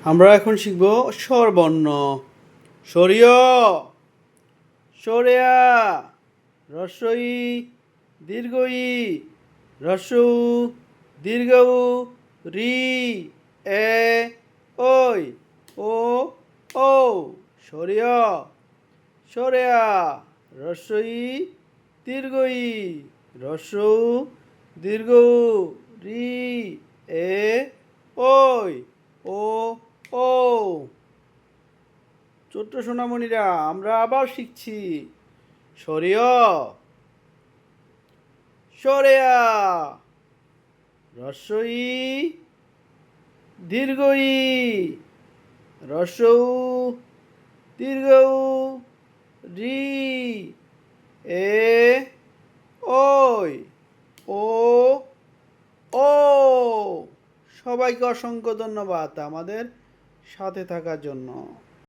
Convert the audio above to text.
আমরা এখন শিখব স্বরবর্ণ। সরিয়, সরেয়া, রস্বই, দীর্ঘই, রস্যউ, দীর্ঘউ, রি, এ, ওই, ও, ও। সরিয়, সরেয়া, রস্বই, দীর্ঘই, রস্যউ, দীর্ঘউ, রি, এ, ওই, ও, ও। ছোট্ট সোনামণিরা, আমরা আবার শিখছি। সরিয়, সরেয়া, রস্বই, দীর্ঘই, রস্যউ, দীর্ঘউ, রি, এ, ওই, ও, ও। সবাইকে অসংখ্য ধন্যবাদ আমাদের সাথে থাকার জন্য।